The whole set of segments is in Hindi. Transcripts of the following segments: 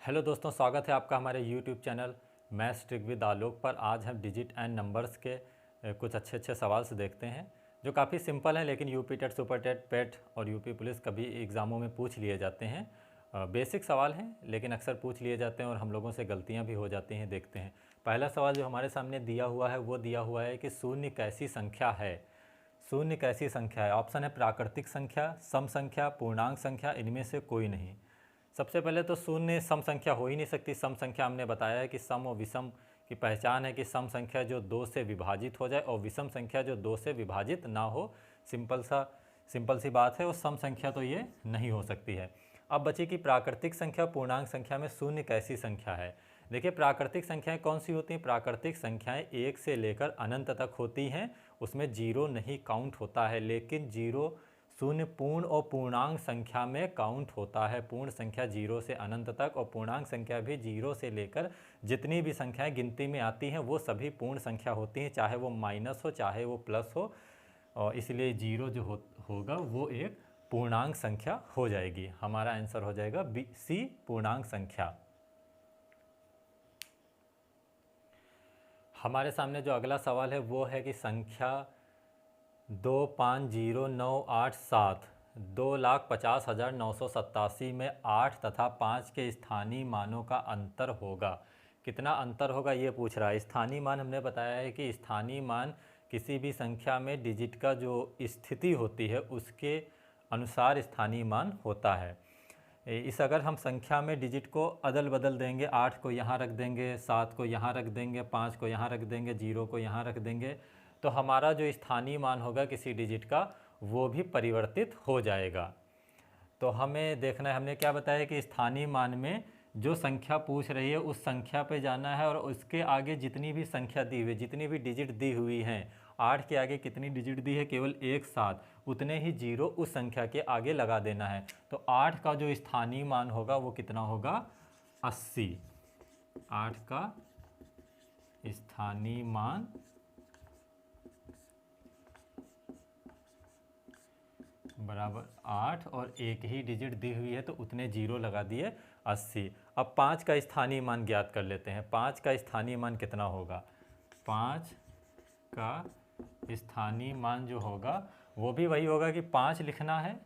हेलो दोस्तों, स्वागत है आपका हमारे YouTube channel maths trick with Alok पर। आज हम डिजिट एंड नंबर्स के कुछ अच्छे सवाल से देखते हैं जो काफ़ी सिंपल हैं, लेकिन यूपी टेट, सुपर टेट, पेट और यूपी पुलिस कभी एग्ज़ामों में पूछ लिए जाते हैं। बेसिक सवाल हैं लेकिन अक्सर पूछ लिए जाते हैं और हम लोगों से गलतियां भी हो जाती हैं। देखते हैं पहला सवाल जो हमारे सामने दिया हुआ है, वो दिया हुआ है कि शून्य कैसी संख्या है। शून्य कैसी संख्या है? ऑप्शन है प्राकृतिक संख्या, सम संख्या, पूर्णांक संख्या, इनमें से कोई नहीं। सबसे पहले तो शून्य सम संख्या हो ही नहीं सकती। सम संख्या हमने बताया है कि सम और विषम की पहचान है कि सम संख्या जो 2 से विभाजित हो जाए और विषम संख्या जो 2 से विभाजित ना हो। सिंपल सी बात है। और सम संख्या तो ये नहीं हो सकती है। अब बची कि प्राकृतिक संख्या, पूर्णांक संख्या में शून्य कैसी संख्या है। देखिए, प्राकृतिक संख्याएं कौन सी होती हैं? प्राकृतिक संख्याएं 1 से लेकर अनंत तक होती हैं। उसमें जीरो नहीं काउंट होता है, लेकिन जीरो शून्य पूर्ण और पूर्णांक संख्या में काउंट होता है। पूर्ण संख्या 0 से अनंत तक और पूर्णांक संख्या भी 0 से लेकर जितनी भी संख्याएं गिनती में आती हैं वो सभी पूर्ण संख्या होती हैं, चाहे वो माइनस हो चाहे वो प्लस हो। और इसलिए 0 जो होगा वो एक पूर्णांक संख्या हो जाएगी। हमारा आंसर हो जाएगा सी, पूर्णांक संख्या। हमारे सामने जो अगला सवाल है वो है कि संख्या 250987 2,50,987 में 8 तथा 5 के स्थानीय मानों का अंतर होगा। कितना अंतर होगा ये पूछ रहा है। स्थानीय मान हमने बताया है कि स्थानीय मान किसी भी संख्या में डिजिट का जो स्थिति होती है उसके अनुसार स्थानीय मान होता है। इस अगर हम संख्या में डिजिट को अदल बदल देंगे, 8 को यहाँ रख देंगे, 7 को यहाँ रख देंगे, 5 को यहाँ रख देंगे, 0 को यहाँ रख देंगे, तो हमारा जो स्थानीय मान होगा किसी डिजिट का वो भी परिवर्तित हो जाएगा। तो हमें देखना है, हमने क्या बताया कि स्थानीय मान में जो संख्या पूछ रही है उस संख्या पे जाना है और उसके आगे जितनी भी संख्या दी हुई, जितनी भी डिजिट दी हुई हैं, 8 के आगे कितनी डिजिट दी है? केवल एक साथ, उतने ही जीरो उस संख्या के आगे लगा देना है। तो 8 का जो स्थानीय मान होगा वो कितना होगा? 80। 8 का स्थानीय मान बराबर 8 और एक ही डिजिट दी हुई है तो उतने जीरो लगा दिए, 80। अब 5 का स्थानीय मान ज्ञात कर लेते हैं। 5 का स्थानीय मान कितना होगा? 5 का स्थानीय मान जो होगा वो भी वही होगा कि 5 लिखना है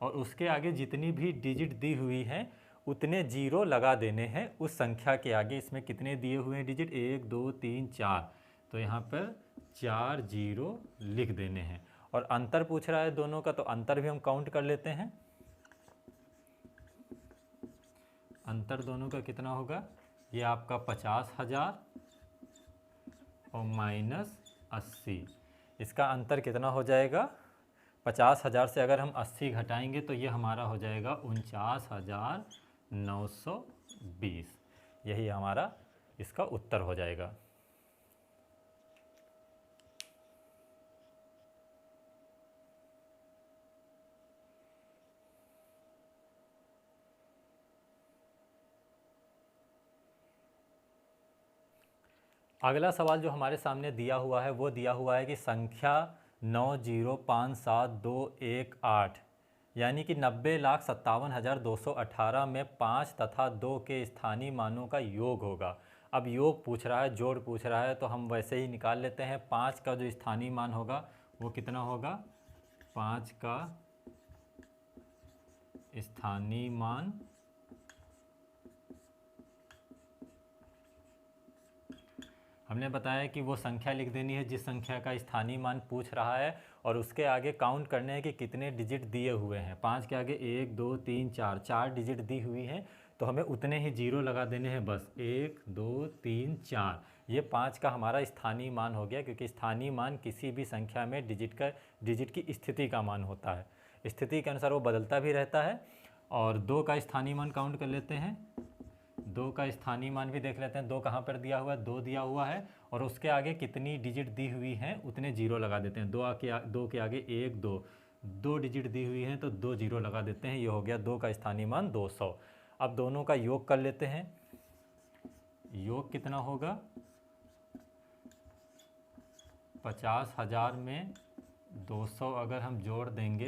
और उसके आगे जितनी भी डिजिट दी हुई है उतने जीरो लगा देने हैं उस संख्या के आगे। इसमें कितने दिए हुए हैं डिजिट? 1 2 3 4, तो यहाँ पर 4 जीरो लिख देने हैं। और अंतर पूछ रहा है दोनों का, तो अंतर भी हम काउंट कर लेते हैं। अंतर दोनों का कितना होगा? ये आपका 50,000 और -80। इसका अंतर कितना हो जाएगा? 50,000 से अगर हम 80 घटाएंगे तो ये हमारा हो जाएगा 49,920। यही हमारा इसका उत्तर हो जाएगा। अगला सवाल जो हमारे सामने दिया हुआ है वो दिया हुआ है कि संख्या 9057218 यानी कि 90,57,218 में 5 तथा 2 के स्थानीय मानों का योग होगा। अब योग पूछ रहा है, जोड़ पूछ रहा है, तो हम वैसे ही निकाल लेते हैं। 5 का जो स्थानीय मान होगा वो कितना होगा? 5 का स्थानीय मान हमने बताया कि वो संख्या लिख देनी है जिस संख्या का स्थानीय मान पूछ रहा है और उसके आगे काउंट करने हैं कि कितने डिजिट दिए हुए हैं। 5 के आगे 1 2 3 4, 4 डिजिट दी हुई हैं तो हमें उतने ही जीरो लगा देने हैं बस। 1 2 3 4, ये 5 का हमारा स्थानीय मान हो गया, क्योंकि स्थानीय मान किसी भी संख्या में डिजिट की स्थिति का मान होता है। स्थिति के अनुसार वो बदलता भी रहता है। और 2 का स्थानीय मान काउंट कर लेते हैं। 2 का स्थानीय मान भी देख लेते हैं। 2 कहाँ पर दिया हुआ है? 2 दिया हुआ है और उसके आगे कितनी डिजिट दी हुई हैं उतने जीरो लगा देते हैं। 2 के आगे 1 2, 2 डिजिट दी हुई हैं तो 2 जीरो लगा देते हैं। ये हो गया 2 का स्थानीय मान 200। अब दोनों का योग कर लेते हैं। योग कितना होगा? 50,000 में 200 अगर हम जोड़ देंगे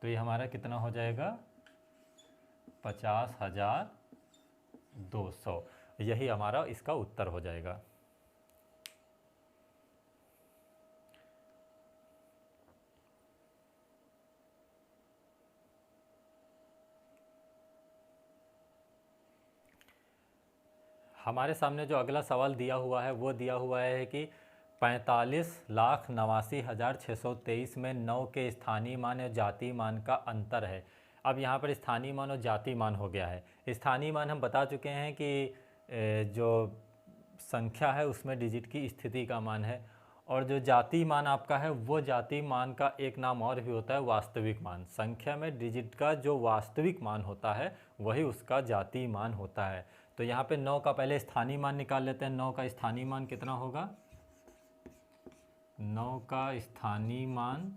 तो ये हमारा कितना हो जाएगा? 50,000 200। यही हमारा इसका उत्तर हो जाएगा। हमारे सामने जो अगला सवाल दिया हुआ है वो दिया हुआ है कि 45,89,623 में 9 के स्थानीय मान और जातीय मान का अंतर है। अब यहाँ पर स्थानीय मान और जातीय मान हो गया है। स्थानीय मान हम बता चुके हैं कि जो संख्या है उसमें डिजिट की स्थिति का मान है, और जो जातीय मान आपका है वो जातीय मान का एक नाम और भी होता है वास्तविक मान। संख्या में डिजिट का जो वास्तविक मान होता है वही उसका जातीय मान होता है। तो यहाँ पे 9 का पहले स्थानीय मान निकाल लेते हैं। 9 का स्थानीय मान कितना होगा? 9 का स्थानीय मान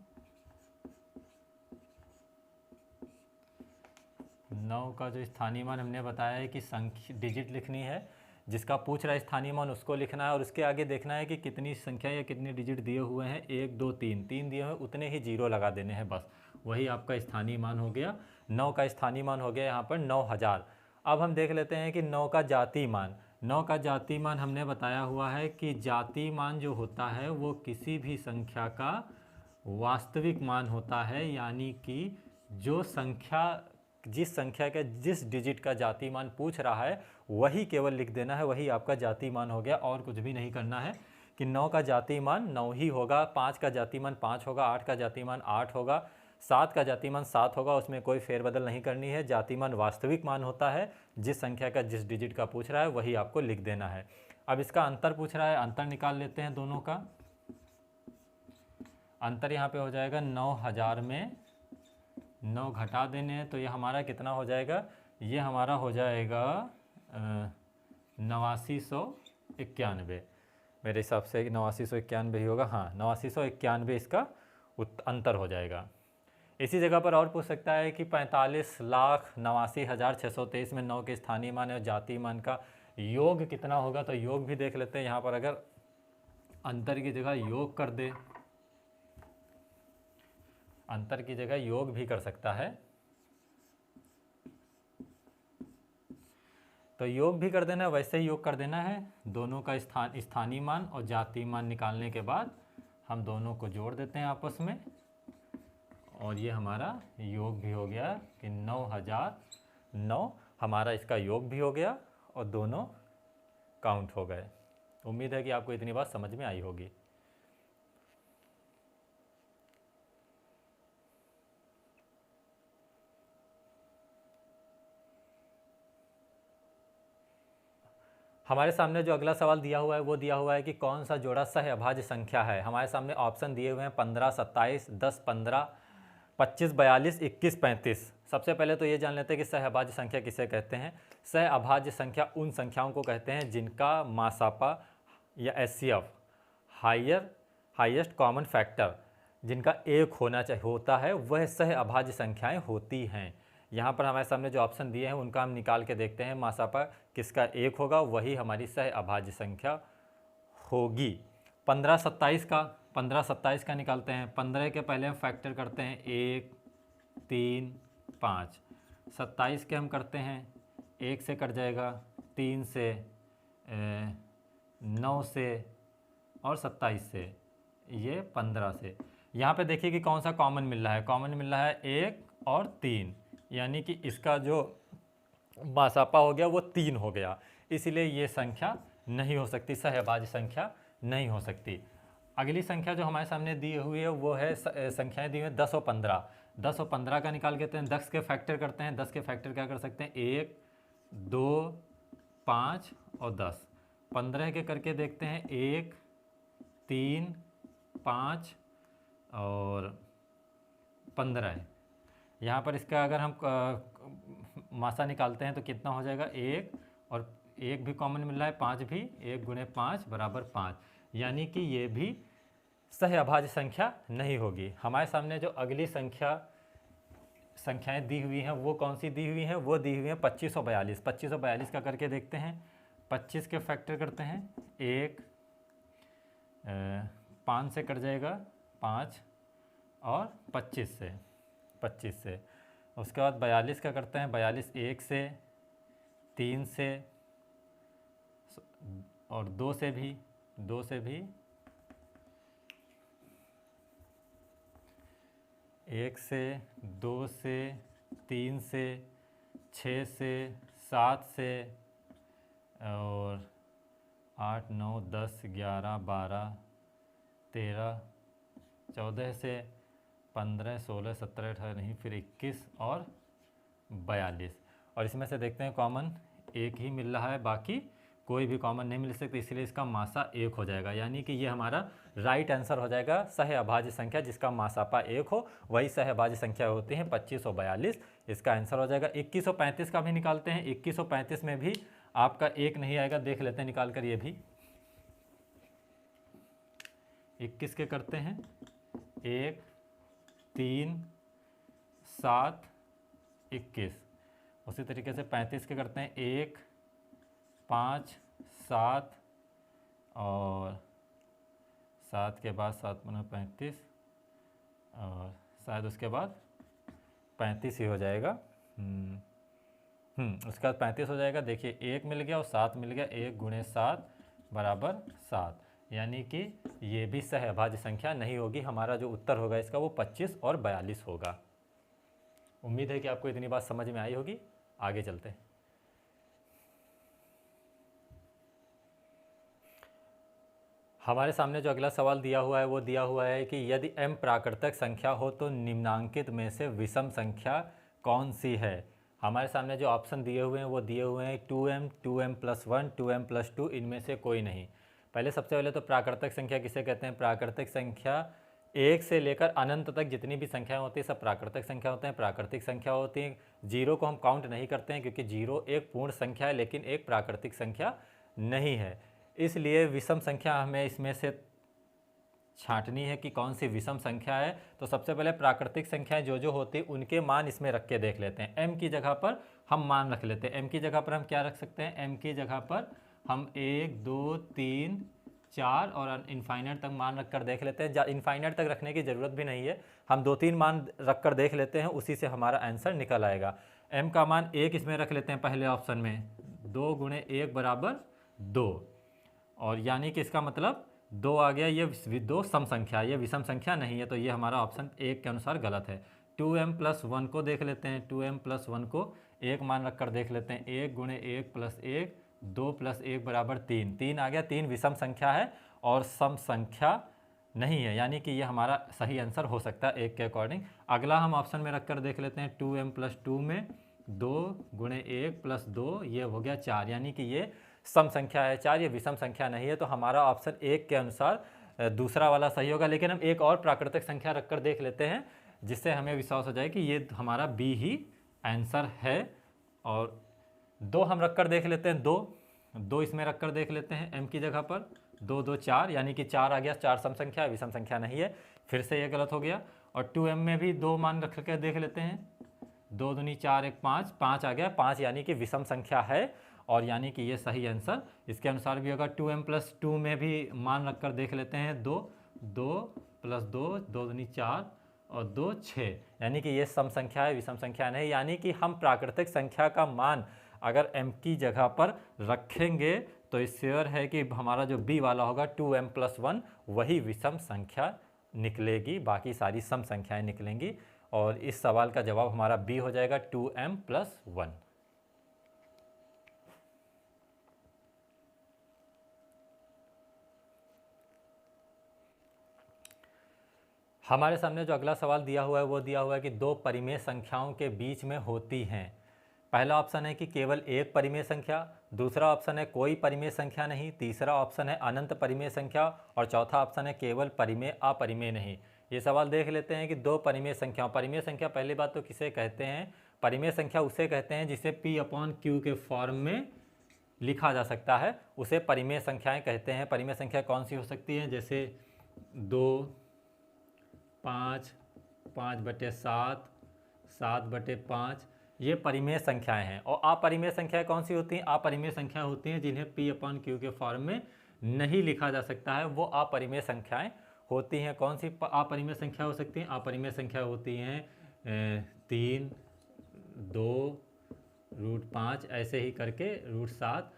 9 का जो स्थानीय मान हमने बताया है कि संख्या डिजिट लिखनी है, जिसका पूछ रहा है स्थानीय मान उसको लिखना है, और उसके आगे देखना है कि कितनी संख्या या कितने डिजिट दिए हुए हैं। 1 2 3 3 दिए हुए, उतने ही जीरो लगा देने हैं बस, वही आपका स्थानीय मान हो गया। 9 का स्थानीय मान हो गया यहाँ पर 9000। अब हम देख लेते हैं कि 9 का जातीय मान। 9 का जातीय मान हमने बताया हुआ है कि जातीय मान जो होता है वो किसी भी संख्या का वास्तविक मान होता है, यानी कि जो संख्या जिस संख्या के जिस डिजिट का जातीय मान पूछ रहा है वही केवल लिख देना है, वही आपका जातीय मान हो गया, और कुछ भी नहीं करना है। कि 9 का जातीय मान 9 ही होगा, 5 का जातीय मान 5 होगा, 8 का जातीय मान 8 होगा, 7 का जातीय मान 7 होगा, उसमें कोई फेरबदल नहीं करनी है। जातीय मान वास्तविक मान होता है, जिस संख्या का जिस डिजिट का पूछ रहा है वही आपको लिख देना है। अब इसका अंतर पूछ रहा है, अंतर निकाल लेते हैं दोनों का। अंतर यहाँ पे हो जाएगा 9000 में 9 घटा देने हैं तो ये हमारा कितना हो जाएगा? ये हमारा हो जाएगा 8991। मेरे हिसाब से 8991 ही होगा। हाँ, 8991 इसका अंतर हो जाएगा। इसी जगह पर और पूछ सकता है कि 45,89,623 में 9 के स्थानीय मान और जातीय मान का योग कितना होगा। तो योग भी देख लेते हैं। यहाँ पर अगर अंतर की जगह योग कर दे, अंतर की जगह योग भी कर सकता है, तो योग भी कर देना है, वैसे ही योग कर देना है। दोनों का स्थानीय मान और जातीय मान निकालने के बाद हम दोनों को जोड़ देते हैं आपस में, और ये हमारा योग भी हो गया कि 9009 हमारा इसका योग भी हो गया और दोनों काउंट हो गए। उम्मीद है कि आपको इतनी बात समझ में आई होगी। हमारे सामने जो अगला सवाल दिया हुआ है वो दिया हुआ है कि कौन सा जोड़ा सह अभाज्य संख्या है। हमारे सामने ऑप्शन दिए हुए हैं 15, 27, 10, 15, 25, 42, 21, 35। सबसे पहले तो ये जान लेते हैं कि सह अभाज्य संख्या किसे कहते हैं। सह अभाज्य संख्या उन संख्याओं को कहते हैं जिनका मासापा या एचसीएफ हाईएस्ट कॉमन फैक्टर जिनका 1 होता है, वह सह अभाज्य संख्याएँ होती हैं। यहाँ पर हमारे सामने जो ऑप्शन दिए हैं उनका हम निकाल के देखते हैं। मासापा किसका 1 होगा, वही हमारी सह अभाज्य संख्या होगी। 15, 27 का निकालते हैं। 15 के पहले हम फैक्टर करते हैं 1, 3, 5। 27 के हम करते हैं 1 से कट जाएगा, 3 से, 9 से और 27 से, ये 15 से। यहाँ पे देखिए कि कौन सा कॉमन मिल रहा है। कॉमन मिल रहा है 1 और 3, यानी कि इसका जो मासापा हो गया वो 3 हो गया, इसीलिए ये संख्या नहीं हो सकती, सह अभाज्य संख्या नहीं हो सकती। अगली संख्या जो हमारे सामने दी हुई है वो है संख्याएं दी हुई हैं 10 और 15। 10 और 15 का निकाल लेते हैं। 10 के फैक्टर करते हैं। 10 के फैक्टर क्या कर सकते हैं? 1, 2, 5 और 10। 15 के करके देखते हैं 1, 3, 5 और 15 है। यहाँ पर इसका अगर हम मासा निकालते हैं तो कितना हो जाएगा? 1 और 1 भी कॉमन मिल रहा है, 5 भी, 1 गुणे 5 बराबर 5, यानी कि ये भी सह अभाज्य संख्या नहीं होगी। हमारे सामने जो अगली संख्याएं दी हुई हैं वो कौन सी दी हुई हैं? वो दी हुई हैं 25 और 42। 25 और 42 का करके देखते हैं। 25 के फैक्टर करते हैं 1, 5 से कट जाएगा 5 और 25 से। उसके बाद 42 का करते हैं। 42 1 से, 3 से और 2 से भी 1 से 2 से 3 से 6 से 7 से और 8 9 10 11 12 13 14 से 15 16 17 18 नहीं, फिर 21 और 42। और इसमें से देखते हैं कॉमन एक ही मिल रहा है, बाकी कोई भी कॉमन नहीं मिल सकती, इसलिए इसका मासा 1 हो जाएगा। यानी कि ये हमारा राइट आंसर हो जाएगा। सह अभाज्य संख्या जिसका मासापा 1 हो वही सह अभाज्य संख्या होती है 25 और 42। इसका आंसर हो जाएगा। 21 और 35 का भी निकालते हैं। 21 और 35 में भी आपका 1 नहीं आएगा, देख लेते हैं निकाल कर। ये भी 21 के करते हैं 1 3 7 21। उसी तरीके से 35 के करते हैं 1 5 7 और 7 के बाद 7 × 35 और शायद उसके बाद 35 ही हो जाएगा। उसके बाद 35 हो जाएगा। देखिए 1 मिल गया और 7 मिल गया। 1 × 7 = 7, यानी कि ये भी सह अभाज्य संख्या नहीं होगी। हमारा जो उत्तर होगा इसका वो 25 और 42 होगा। उम्मीद है कि आपको इतनी बात समझ में आई होगी। आगे चलते हैं। हमारे सामने जो अगला सवाल दिया हुआ है वो दिया हुआ है कि यदि m प्राकृतिक संख्या हो तो निम्नांकित में से विषम संख्या कौन सी है। हमारे सामने जो ऑप्शन दिए हुए हैं वो दिए हुए हैं 2m, 2m+1, 2m+2, इनमें से कोई नहीं। पहले सबसे पहले तो प्राकृतिक संख्या किसे कहते हैं। प्राकृतिक संख्या 1 से लेकर अनंत तक जितनी भी संख्याएं होती हैं सब प्राकृतिक संख्या होते हैं, प्राकृतिक संख्या होती हैं। 0 को हम काउंट नहीं करते हैं क्योंकि 0 एक पूर्ण संख्या है लेकिन एक प्राकृतिक संख्या नहीं है। इसलिए विषम संख्या हमें इसमें से छांटनी है कि कौन सी विषम संख्या है। तो सबसे पहले प्राकृतिक संख्याएं जो होती हैं उनके मान इसमें रख के देख लेते हैं। m की जगह पर हम मान रख लेते हैं। m की जगह पर हम क्या रख सकते हैं। m की जगह पर हम 1 2 3 4 और इनफाइनाइट तक मान रख कर देख लेते हैं। इनफाइनाइट तक रखने की ज़रूरत भी नहीं है, हम 2-3 मान रख कर देख लेते हैं, उसी से हमारा आंसर निकल आएगा। m का मान 1 इसमें रख लेते हैं पहले ऑप्शन में। 2 × 1 = 2, और यानी कि इसका मतलब 2 आ गया। ये 2 सम संख्या, ये विषम संख्या नहीं है, तो ये हमारा ऑप्शन 1 के अनुसार गलत है। 2m+1 को देख लेते हैं। 2m+1 को 1 मान रख कर देख लेते हैं। 1 × 1 + 1 2 + 1 = 3। 3 आ गया। 3 विषम संख्या है और सम संख्या नहीं है, यानी कि ये हमारा सही आंसर हो सकता है 1 के अकॉर्डिंग। अगला हम ऑप्शन में रख कर देख लेते हैं। 2m+2 में 2 × 1 + 2, ये हो गया 4, यानी कि ये सम संख्या है 4, ये विषम संख्या नहीं है। तो हमारा ऑप्शन 1 के अनुसार दूसरा वाला सही होगा। लेकिन हम एक और प्राकृतिक संख्या रखकर देख लेते हैं जिससे हमें विश्वास हो जाए कि ये हमारा बी ही आंसर है। और 2 हम रख कर देख लेते हैं। 2 इसमें रख कर देख लेते हैं। m की जगह पर 2 2 4, यानी कि 4 आ गया। 4 सम संख्या है, विषम संख्या नहीं है। फिर से ये गलत हो गया। और 2m में भी 2 मान रख कर देख लेते हैं। 2 दूनी 4 1 5, 5 आ गया। 5 यानी कि विषम संख्या है और यानी कि ये सही आंसर इसके अनुसार भी होगा। 2m+2 में भी मान रख कर देख लेते हैं। 2 2 + 2 2 दूनी 4 और 2 6, यानी कि ये सम संख्या है, विषम संख्या नहीं। यानी कि हम प्राकृतिक संख्या का मान अगर m की जगह पर रखेंगे तो श्योर है कि हमारा जो b वाला होगा 2m+1 वही विषम संख्या निकलेगी, बाकी सारी सम संख्याएं निकलेंगी। और इस सवाल का जवाब हमारा b हो जाएगा 2m+1। हमारे सामने जो अगला सवाल दिया हुआ है वो दिया हुआ है कि 2 परिमेय संख्याओं के बीच में होती हैं। पहला ऑप्शन है कि केवल एक परिमेय संख्या, दूसरा ऑप्शन है कोई परिमेय संख्या नहीं, तीसरा ऑप्शन है अनंत परिमेय संख्या और चौथा ऑप्शन है केवल परिमेय अपरिमेय नहीं। ये सवाल देख लेते हैं कि 2 परिमेय संख्याओं, परिमेय संख्या पहली बात तो किसे कहते हैं। परिमेय संख्या उसे कहते हैं जिसे P/Q के फॉर्म में लिखा जा सकता है, उसे परिमेय संख्याएं कहते हैं। परिमेय संख्या कौन सी हो सकती है, जैसे 2 5 5/7 7/5, ये परिमेय संख्याएं हैं। और अपरिमेय संख्याएं कौन सी होती हैं। अपरिमेय संख्या होती हैं जिन्हें P/Q के फॉर्म में नहीं लिखा जा सकता है, वो अपरिमेय संख्याएं होती हैं। कौन सी अपरिमेय संख्या हो सकती हैं। अपरिमेय संख्या होती हैं 3 2 √5 ऐसे ही करके √7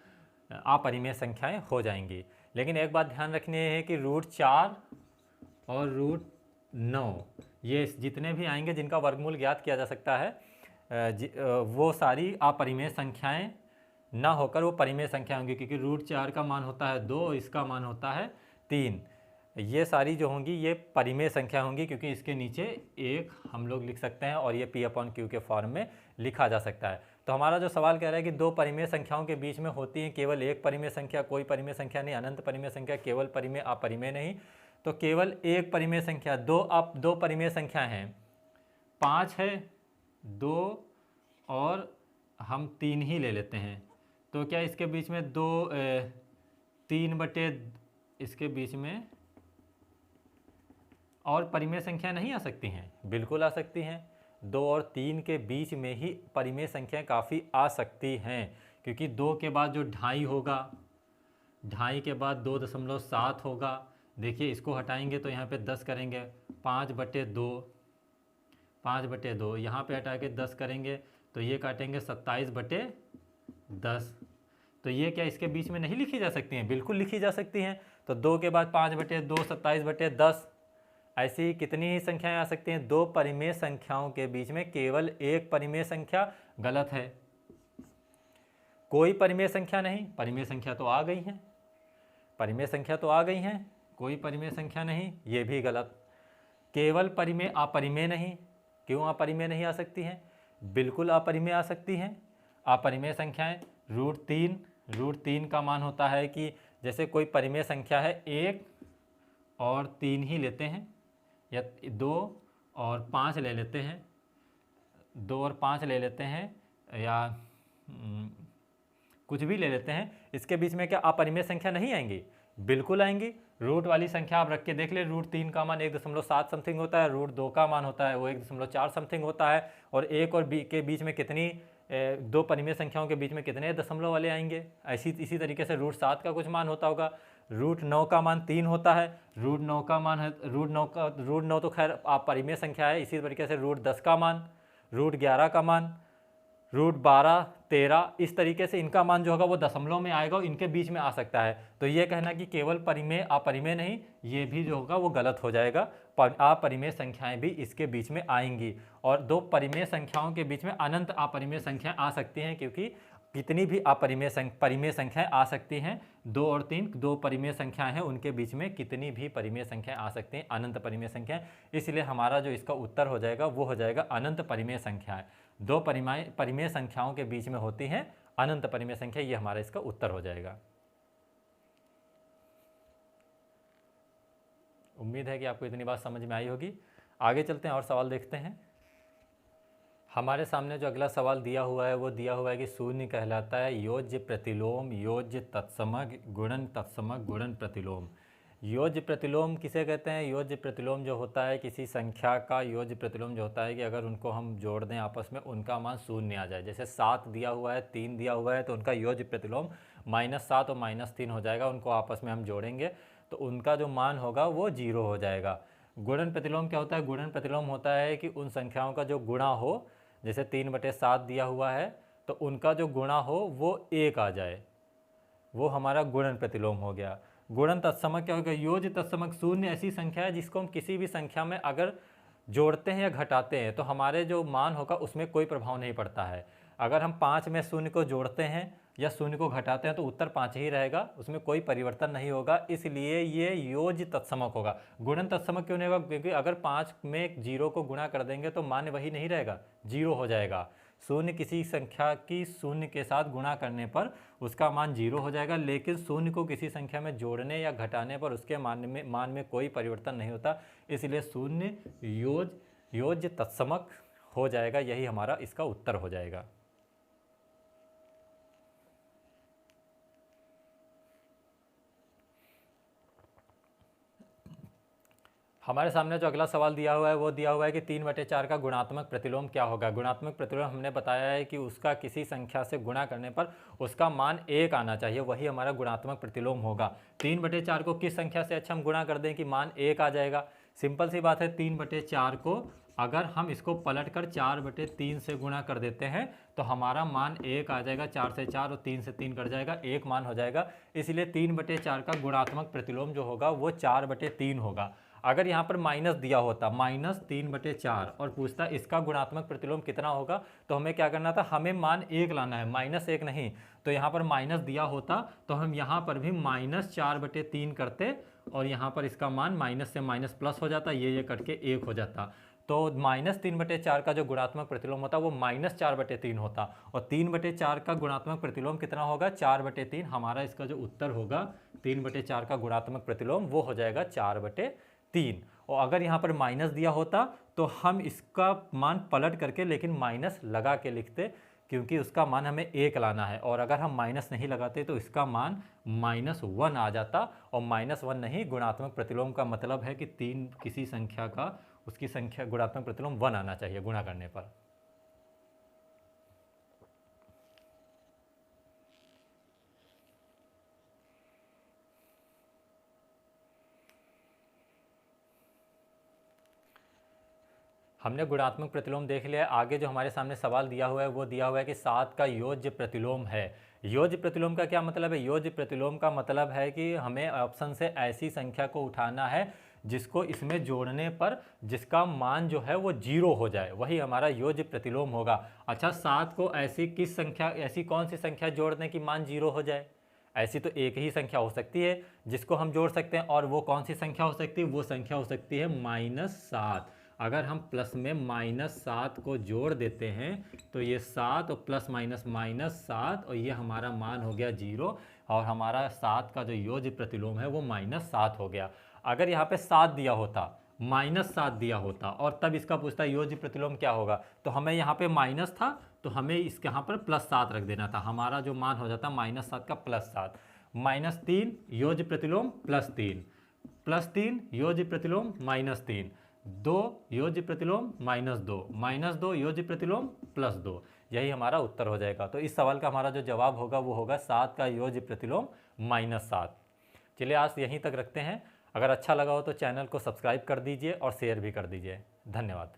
अपरिमेय संख्याएं हो जाएंगी। लेकिन एक बात ध्यान रखनी है कि √4 और √9 ये जितने भी आएंगे जिनका वर्गमूल ज्ञात किया जा सकता है वो सारी अपरिमेय संख्याएं ना होकर वो परिमेय संख्या होंगी, क्योंकि √4 का मान होता है 2, इसका मान होता है 3। ये सारी जो होंगी ये परिमेय संख्या होंगी, क्योंकि इसके नीचे एक हम लोग लिख सकते हैं और ये P/Q के फॉर्म में लिखा जा सकता है। तो हमारा जो सवाल कह रहा है कि दो परिमेय संख्याओं के बीच में होती है केवल एक परिमेय संख्या, कोई परिमेय संख्या नहीं, अनंत परिमेय संख्या, केवल परिमेय अपरिमेय नहीं। तो केवल एक परिमेय संख्या, दो परिमेय संख्या हैं, 5 है, 2 और हम 3 ही ले लेते हैं। तो क्या इसके बीच में 3 बटे इसके बीच में और परिमेय संख्या नहीं आ सकती हैं? बिल्कुल आ सकती हैं। 2 और 3 के बीच में ही परिमेय संख्या काफ़ी आ सकती हैं, क्योंकि 2 के बाद जो 2.5 होगा, 2.5 के बाद 2.7 होगा। देखिए इसको हटाएंगे तो यहाँ पे 10 करेंगे, 5/2, 5/2 यहाँ पे हटा के 10 करेंगे तो ये काटेंगे 27/10। तो ये क्या इसके बीच में नहीं लिखी जा सकती हैं? बिल्कुल लिखी जा सकती हैं। तो 2 के बाद 5/2, 27/10, ऐसी कितनी ही संख्याएं आ सकती हैं? 2 परिमेय संख्याओं के बीच में केवल एक परिमेय संख्या गलत है। कोई परिमेय संख्या नहीं, परिमेय संख्या तो आ गई है, परिमेय संख्या तो आ गई हैं, कोई परिमेय संख्या नहीं, ये भी गलत। केवल परिमेय अपरिमेय नहीं, क्यों अपरिमेय नहीं आ सकती हैं? बिल्कुल अपरिमेय आ सकती हैं। अपरिमेय संख्याएं √3 का मान होता है कि जैसे कोई परिमेय संख्या है 1 और 3 ही लेते हैं, या 2 और 5 ले लेते हैं, 2 और 5 ले लेते हैं, या कुछ भी ले लेते हैं, इसके बीच में क्या अपरिमेय संख्या नहीं आएंगी? बिल्कुल आएंगी। रूट वाली संख्या आप रख के देख ले, √3 का मान 1.7 समथिंग होता है, √2 का मान होता है वो 1.4 समथिंग होता है, और 1 और b के बीच में कितनी दो परिमेय संख्याओं के बीच में कितने दशमलव वाले आएंगे? इसी तरीके से √7 का कुछ मान होता होगा, √9 का मान 3 होता है, √9 का मान है √9 तो खैर आप परिमेय संख्या है। इसी तरीके से √10 का मान, √11 का मान, √12, 13, इस तरीके से इनका मान जो होगा वो दशमलव में आएगा और इनके बीच में आ सकता है। तो ये कहना कि केवल परिमेय अपरिमेय नहीं, ये भी जो होगा वो गलत हो जाएगा। अपरिमेय संख्याएं भी इसके बीच में आएंगी, और दो परिमेय संख्याओं के बीच में अनंत अपरिमेय संख्याएं आ सकती हैं, क्योंकि कितनी भी परिमेय संख्याएं आ सकती हैं। 2 और 3 दो परिमेय संख्याएं हैं, उनके बीच में कितनी भी परिमेय संख्याएं आ सकती हैं, अनंत परिमेय संख्याएं। इसलिए हमारा जो इसका उत्तर हो जाएगा वो हो जाएगा अनंत परिमेय संख्याएं। दो परिमेय संख्याओं के बीच में होती हैं अनंत परिमेय संख्या, ये हमारा इसका उत्तर हो जाएगा। उम्मीद है कि आपको इतनी बात समझ में आई होगी। आगे चलते हैं और सवाल देखते हैं। हमारे सामने जो अगला सवाल दिया हुआ है वो दिया हुआ है कि शून्य कहलाता है योज्य प्रतिलोम, योज्य तत्समक, गुणन तत्समक, गुणन प्रतिलोम। योज्य प्रतिलोम किसे कहते हैं? योज्य प्रतिलोम जो होता है किसी संख्या का योज्य प्रतिलोम जो होता है कि अगर उनको हम जोड़ दें आपस में, उनका मान शून्य आ जाए। जैसे 7 दिया हुआ है, 3 दिया हुआ है, तो उनका योज्य प्रतिलोम -7 और -3 हो जाएगा। उनको आपस में हम जोड़ेंगे तो उनका जो मान होगा वो 0 हो जाएगा। गुणन प्रतिलोम क्या होता है? गुणन प्रतिलोम होता है कि उन संख्याओं का जो गुणा हो, जैसे 3/7 दिया हुआ है तो उनका जो गुणा हो वो 1 आ जाए, वो हमारा गुणन प्रतिलोम हो गया। गुणन तत्समक क्या होगा? योज्य तत्समक शून्य ऐसी संख्या है जिसको हम किसी भी संख्या में अगर जोड़ते हैं या घटाते हैं तो हमारे जो मान होगा उसमें कोई प्रभाव नहीं पड़ता है। अगर हम 5 में शून्य को जोड़ते हैं या शून्य को घटाते हैं तो उत्तर 5 ही रहेगा, उसमें कोई परिवर्तन नहीं होगा, इसलिए ये योज्य तत्समक होगा। गुणन तत्समक क्यों नहीं होगा? क्योंकि अगर 5 में 0 को गुणा कर देंगे तो मान वही नहीं रहेगा, 0 हो जाएगा। शून्य किसी संख्या की शून्य के साथ गुणा करने पर उसका मान 0 हो जाएगा, लेकिन शून्य को किसी संख्या में जोड़ने या घटाने पर उसके मान में कोई परिवर्तन नहीं होता, इसलिए शून्य योज्य तत्समक हो जाएगा। यही हमारा इसका उत्तर हो जाएगा। हमारे सामने जो अगला सवाल दिया हुआ है वो दिया हुआ है कि 3/4 का गुणात्मक प्रतिलोम क्या होगा? गुणात्मक प्रतिलोम हमने बताया है कि उसका किसी संख्या से गुणा करने पर उसका मान 1 आना चाहिए, वही हमारा गुणात्मक प्रतिलोम होगा। 3/4 को किस संख्या से अच्छा हम गुणा कर दें कि मान 1 आ जाएगा? सिंपल सी बात है, 3/4 को अगर हम इसको पलटकर 4/3 से गुणा कर देते हैं तो हमारा मान 1 आ जाएगा, 4 से 4 और 3 से 3 कट जाएगा, 1 मान हो जाएगा। इसलिए 3/4 का गुणात्मक प्रतिलोम जो होगा वो 4/3 होगा। अगर यहाँ पर माइनस दिया होता -3/4 और पूछता इसका गुणात्मक प्रतिलोम कितना होगा, तो हमें क्या करना था, हमें मान 1 लाना है, -1 नहीं। तो यहाँ पर माइनस दिया होता तो हम यहाँ पर भी -4/3 करते और यहाँ पर इसका मान माइनस से माइनस प्लस हो जाता, ये कट के 1 हो जाता। तो -3/4 का जो गुणात्मक प्रतिलोम होता वो -4/3 होता, और 3/4 का गुणात्मक प्रतिलोम कितना होगा, 4/3। हमारा इसका जो उत्तर होगा 3/4 का गुणात्मक प्रतिलोम वो हो जाएगा 4/3। और अगर यहाँ पर माइनस दिया होता तो हम इसका मान पलट करके लेकिन माइनस लगा के लिखते, क्योंकि उसका मान हमें 1 लाना है, और अगर हम माइनस नहीं लगाते तो इसका मान -1 आ जाता। और -1 नहीं, गुणात्मक प्रतिलोम का मतलब है कि 3 किसी संख्या का उसकी संख्या गुणात्मक प्रतिलोम 1 आना चाहिए गुणा करने पर। हमने गुणात्मक प्रतिलोम देख लिया है। आगे जो हमारे सामने सवाल दिया हुआ है वो दिया हुआ है कि 7 का योज्य प्रतिलोम है। योज्य प्रतिलोम का क्या मतलब है? योज्य प्रतिलोम का मतलब है कि हमें ऑप्शन से ऐसी संख्या को उठाना है जिसको इसमें जोड़ने पर जिसका मान जो है वो 0 हो जाए, वही हमारा योज्य प्रतिलोम होगा। अच्छा, 7 को ऐसी किस संख्या, ऐसी कौन सी संख्या जोड़ दें कि मान 0 हो जाए? ऐसी तो एक ही संख्या हो सकती है जिसको हम जोड़ सकते हैं, और वो कौन सी संख्या हो सकती है? वो संख्या हो सकती है -7। अगर हम प्लस में -7 को जोड़ देते हैं तो ये 7 और प्लस माइनस -7, और ये हमारा मान हो गया 0, और हमारा 7 का जो योज्य प्रतिलोम है वो -7 हो गया। अगर यहाँ पे 7 दिया होता, -7 दिया होता और तब इसका पूछता योज्य प्रतिलोम क्या होगा, तो हमें यहाँ पे माइनस था तो हमें इसके यहाँ पर +7 रख देना था। हमारा जो मान हो जाता -7 का +7, -3 योज्य प्रतिलोम +3, +3 योज्य प्रतिलोम -3, 2 योज्य प्रतिलोम -2, -2 योज्य प्रतिलोम +2। यही हमारा उत्तर हो जाएगा। तो इस सवाल का हमारा जो जवाब होगा वो होगा 7 का योज्य प्रतिलोम -7। चलिए आज यहीं तक रखते हैं। अगर अच्छा लगा हो तो चैनल को सब्सक्राइब कर दीजिए और शेयर भी कर दीजिए। धन्यवाद।